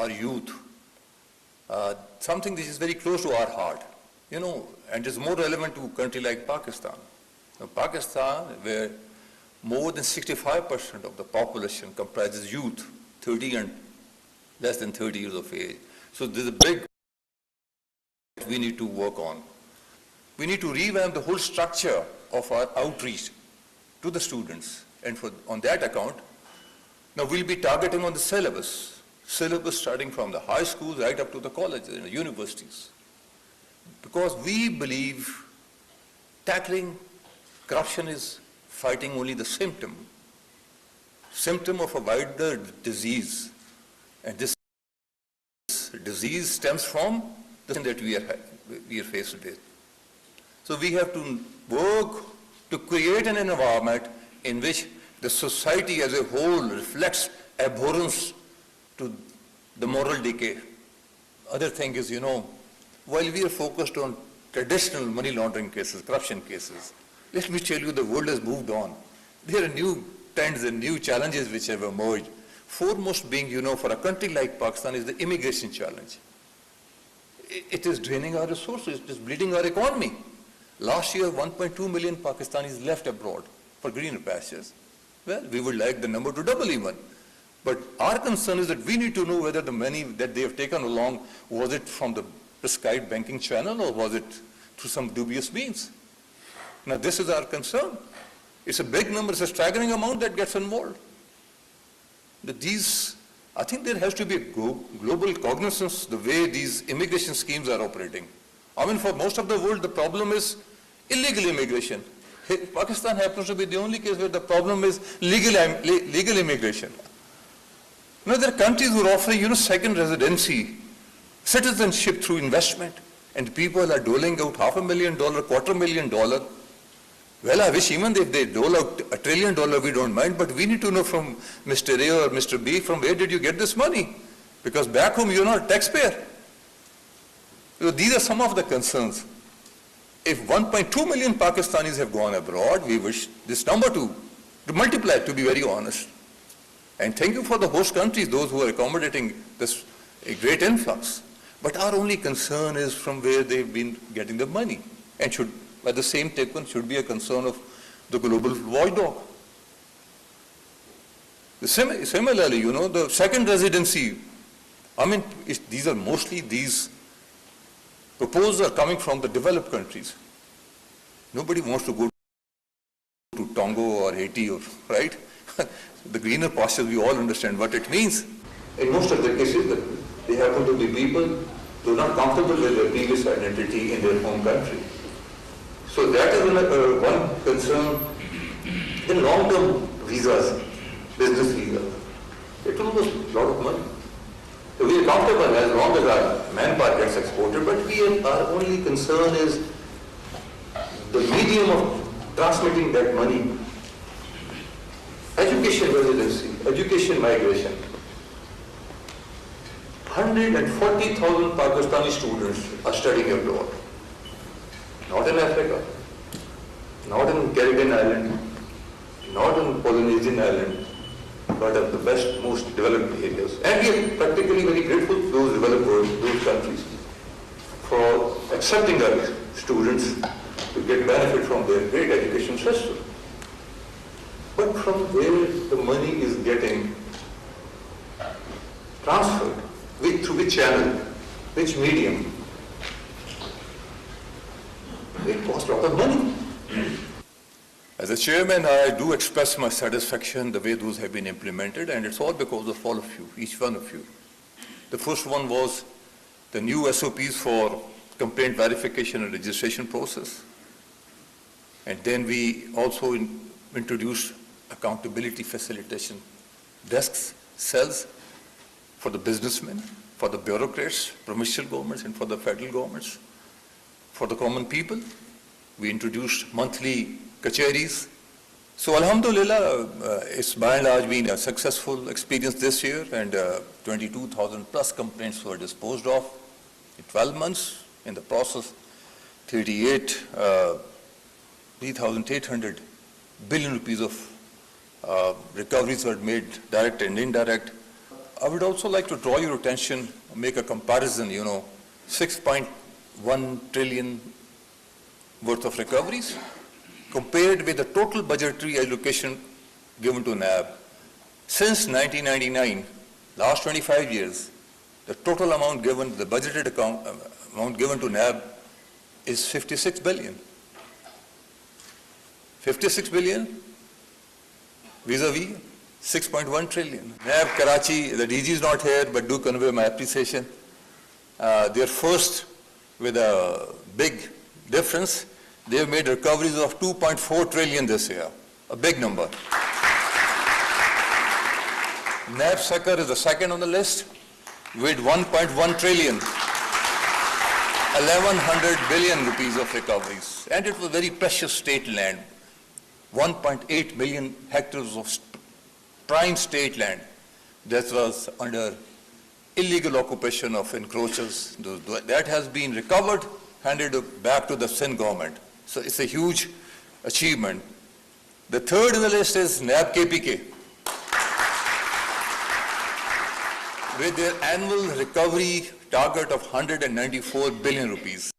our youth, something which is very close to our heart, and is more relevant to a country like Pakistan. Now, Pakistan, where more than 65% of the population comprises youth, 30 and less than 30 years of age. So there's a big we need to work on. We need to revamp the whole structure of our outreach to the students. And on that account, now we'll be targeting on the syllabus starting from the high schools right up to the colleges and the universities. Because we believe tackling corruption is fighting only the symptom of a wider disease. And this disease stems from the thing that we are faced with. So we have to work to create an environment in which the society as a whole reflects abhorrence to the moral decay. Other thing is, while we are focused on traditional money laundering cases, corruption cases, let me tell you, the world has moved on. There are new trends and new challenges which have emerged. Foremost being, for a country like Pakistan is the immigration challenge. It is draining our resources, it is bleeding our economy. Last year, 1.2 million Pakistanis left abroad for greener pastures. Well, we would like the number to double even. But our concern is that we need to know whether the money that they have taken along, was it from the prescribed banking channel or was it through some dubious means? Now, this is our concern. It's a big number, it's a staggering amount that gets involved. I think there has to be a global cognizance the way these immigration schemes are operating. I mean, for most of the world, the problem is illegal immigration. Pakistan happens to be the only case where the problem is legal immigration. Now, there are countries who are offering, second residency, citizenship through investment, and people are doling out $500,000, $250,000. Well, I wish even if they dole out $1 trillion, we don't mind, but we need to know from Mr. A or Mr. B, from where did you get this money? Because back home, you're not a taxpayer. So these are some of the concerns. If 1.2 million Pakistanis have gone abroad, we wish this number to multiply, to be very honest. And thank you for the host countries, those who are accommodating this a great influx. But our only concern is from where they've been getting the money, and should, by the same token, should be a concern of the global watchdog. Similarly, the second residency, these proposals are coming from the developed countries. Nobody wants to go to Tonga or Haiti, right? The greener pastures, we all understand what it means. In most of the cases, they happen to be people who are not comfortable with their previous identity in their home country. So that is one concern. Then long-term visas, business visas, it will cost a lot of money. So we are comfortable as long as our manpower gets exported, but our only concern is the medium of transmitting that money. Education residency, education migration. 140,000 Pakistani students are studying abroad. Not in Africa, not in Caribbean island, not in Polynesian island, but of the best, most developed areas. And we are practically very grateful to those developed world, those countries, for accepting our students to get benefit from their great education system. But from where the money is getting transferred, through which channel, which medium, it costs a lot of money. As a chairman, I do express my satisfaction the way those have been implemented, and it's all because of all of you, each one of you. The first one was the new SOPs for complaint verification and registration process. And then we also introduced accountability facilitation desks, cells for the businessmen, for the bureaucrats, provincial governments, and for the federal governments. For the common people, we introduced monthly kacheris. So Alhamdulillah, it's by and large been a successful experience this year, and 22,000 plus complaints were disposed of in 12 months. In the process, 3,800 billion rupees of recoveries were made, direct and indirect. I would also like to draw your attention, make a comparison, 6.1 trillion worth of recoveries compared with the total budgetary allocation given to NAB. Since 1999, last 25 years, the total amount given, the budgeted amount given to NAB is 56 billion. 56 billion vis-a-vis 6.1 trillion. NAB Karachi, the DG is not here, but do convey my appreciation. They're first with a big difference. They've made recoveries of 2.4 trillion this year, a big number. NAB Sakar is the second on the list with 1.1 trillion, 1100 billion rupees of recoveries. And it was very precious state land, 1.8 million hectares of prime state land that was under illegal occupation of encroachers. That has been recovered, handed back to the Sindh government. So it's a huge achievement. The third in the list is NAB KPK. With their annual recovery target of 194 billion rupees.